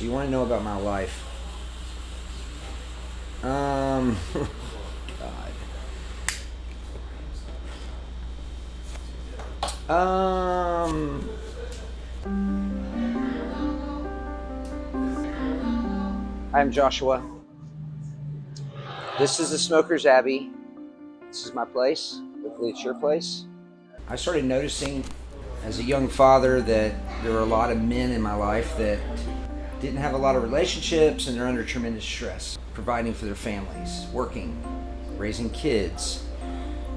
So you want to know about my life. God. I'm Joshua. This is the Smoker's Abbey. This is my place. Hopefully it's your place. I started noticing as a young father that there were a lot of men in my life that didn't have a lot of relationships and they're under tremendous stress, providing for their families, working, raising kids,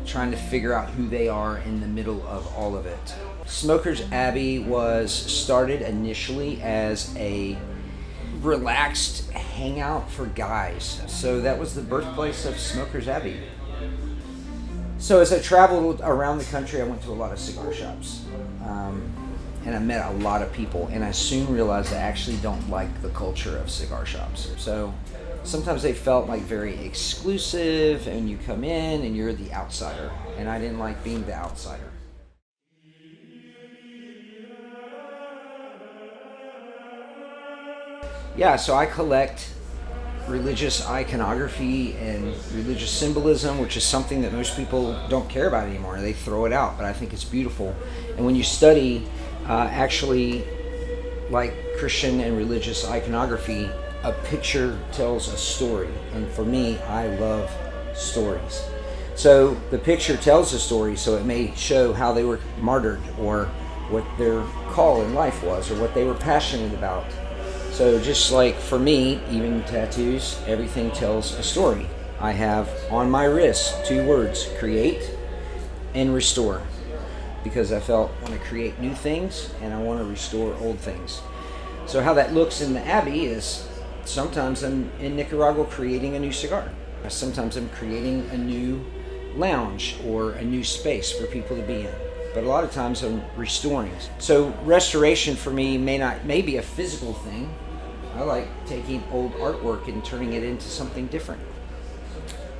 trying to figure out who they are in the middle of all of it. Smoker's Abbey was started initially as a relaxed hangout for guys. So that was the birthplace of Smoker's Abbey. So as I traveled around the country, I went to a lot of cigar shops. And I met a lot of people, and I soon realized I actually don't like the culture of cigar shops. So sometimes they felt like very exclusive, and you come in and you're the outsider, and I didn't like being the outsider. Yeah, so I collect religious iconography and religious symbolism, which is something that most people don't care about anymore. They throw it out, but I think it's beautiful. And when you study actually like Christian and religious iconography, a picture tells a story. And for me, I love stories. So the picture tells a story, so it may show how they were martyred or what their call in life was or what they were passionate about. So just like for me, even tattoos, everything tells a story. I have on my wrist 2 words, create and restore, because I felt I want to create new things and I want to restore old things. So how that looks in the Abbey is sometimes I'm in Nicaragua creating a new cigar. Sometimes I'm creating a new lounge or a new space for people to be in. But a lot of times I'm restoring. So restoration for me may be a physical thing. I like taking old artwork and turning it into something different.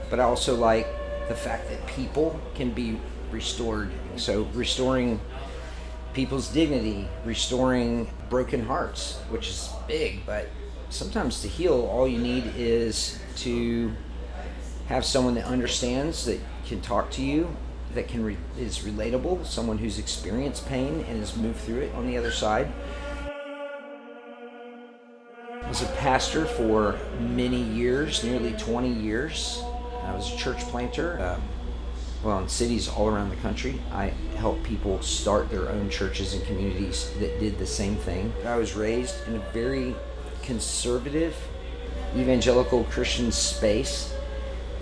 But I also like the fact that people can be restored. So restoring people's dignity, restoring broken hearts, which is big, but sometimes to heal, all you need is to have someone that understands, that can talk to you, that is relatable, someone who's experienced pain and has moved through it on the other side. I was a pastor for many years, nearly 20 years. I was a church planter, in cities all around the country. I helped people start their own churches and communities that did the same thing. I was raised in a very conservative, evangelical Christian space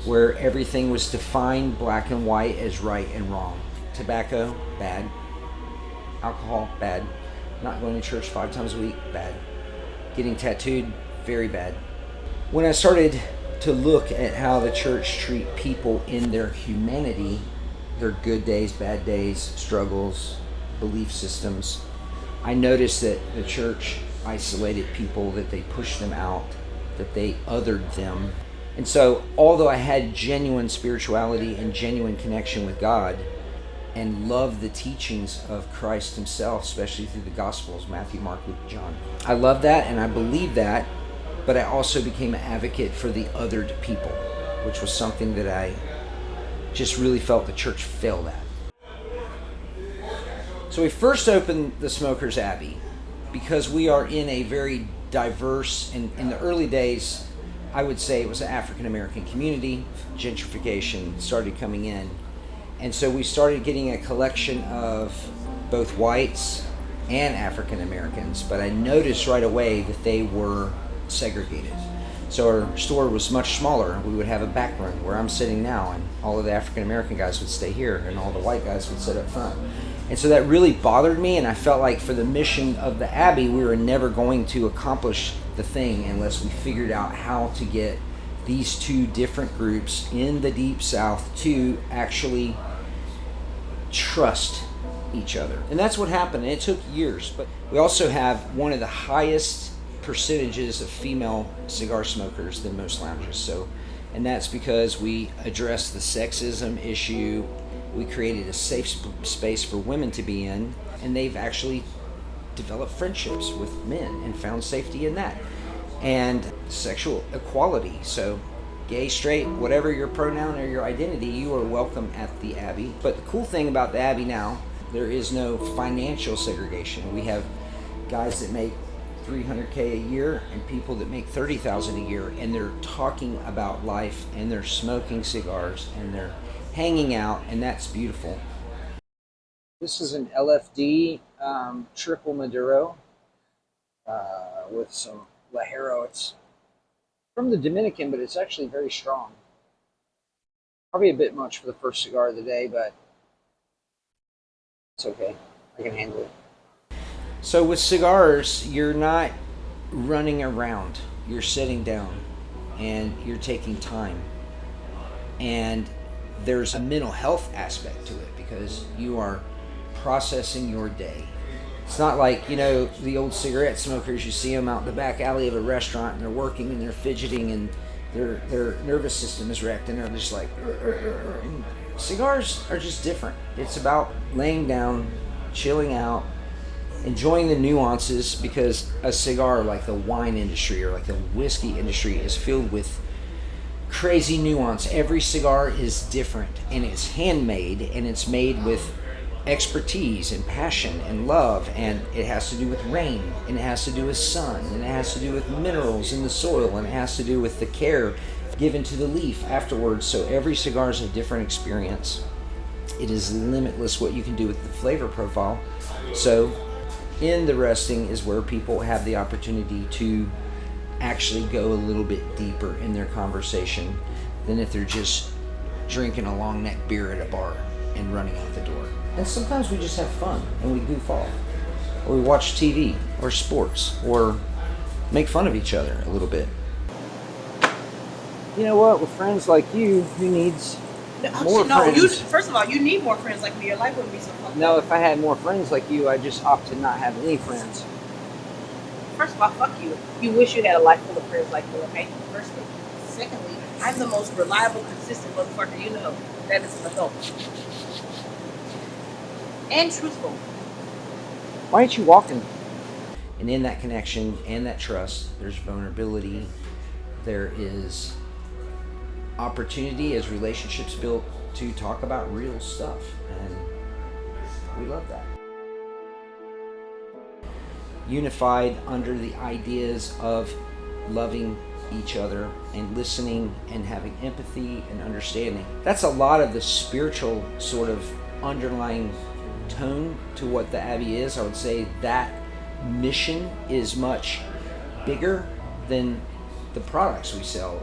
where everything was defined black and white as right and wrong. Tobacco, bad. Alcohol, bad. Not going to church 5 times a week, bad. Getting tattooed, very bad. When I started to look at how the church treat people in their humanity, their good days, bad days, struggles, belief systems, I noticed that the church isolated people, that they pushed them out, that they othered them. And so, although I had genuine spirituality and genuine connection with God and loved the teachings of Christ himself, especially through the Gospels, Matthew, Mark, Luke, John, I love that and I believe that, but I also became an advocate for the othered people, which was something that I just really felt the church failed at. So we first opened the Smoker's Abbey because we are in a very diverse, and in the early days, I would say it was an African American community. Gentrification started coming in. And so we started getting a collection of both whites and African Americans. But I noticed right away that they were segregated. So our store was much smaller. We would have a back room where I'm sitting now, and all of the African American guys would stay here, and all the white guys would sit up front. And so that really bothered me, and I felt like for the mission of the Abbey, we were never going to accomplish the thing unless we figured out how to get these 2 different groups in the Deep South to actually trust each other. And that's what happened, and it took years. But we also have one of the highest percentages of female cigar smokers than most lounges. And that's because we addressed the sexism issue. We created a safe space for women to be in, and they've actually developed friendships with men and found safety in that. And sexual equality. So gay, straight, whatever your pronoun or your identity, you are welcome at the Abbey. But the cool thing about the Abbey now, there is no financial segregation. We have guys that make $300K a year and people that make $30,000 a year, and they're talking about life and they're smoking cigars and they're hanging out, and that's beautiful. This is an LFD triple Maduro with some Lajero. It's from the Dominican, but it's actually very strong. Probably a bit much for the first cigar of the day, but it's okay. I can handle it. So with cigars, you're not running around. You're sitting down and you're taking time. And there's a mental health aspect to it because you are processing your day. It's not like, the old cigarette smokers, you see them out in the back alley of a restaurant and they're working and they're fidgeting and their nervous system is wrecked and they're just like, and cigars are just different. It's about laying down, chilling out, enjoying the nuances, because a cigar, like the wine industry or like the whiskey industry, is filled with crazy nuance. Every cigar is different and it's handmade and it's made with expertise and passion and love, and it has to do with rain, and it has to do with sun, and it has to do with minerals in the soil, and it has to do with the care given to the leaf afterwards. So every cigar is a different experience. It is limitless what you can do with the flavor profile. So in the resting is where people have the opportunity to actually go a little bit deeper in their conversation than if they're just drinking a long neck beer at a bar and running out the door. And sometimes we just have fun and we goof off, or we watch TV or sports or make fun of each other a little bit. You know what? With friends like you, who needs more friends? First of all, you need more friends like me. Your life wouldn't be so fucked No, up. if I had more friends like you, I'd just opt to not have any friends. First of all, fuck you. You wish you had a life full of friends like me, okay? Firstly. Secondly, I'm the most reliable, consistent motherfucker you know. That is an adult. And truthful. Why aren't you walking? And in that connection and that trust, there's vulnerability. There is opportunity as relationships build to talk about real stuff. And we love that. Unified under the ideas of loving each other and listening and having empathy and understanding. That's a lot of the spiritual sort of underlying tone to what the Abbey is. I would say that mission is much bigger than the products we sell.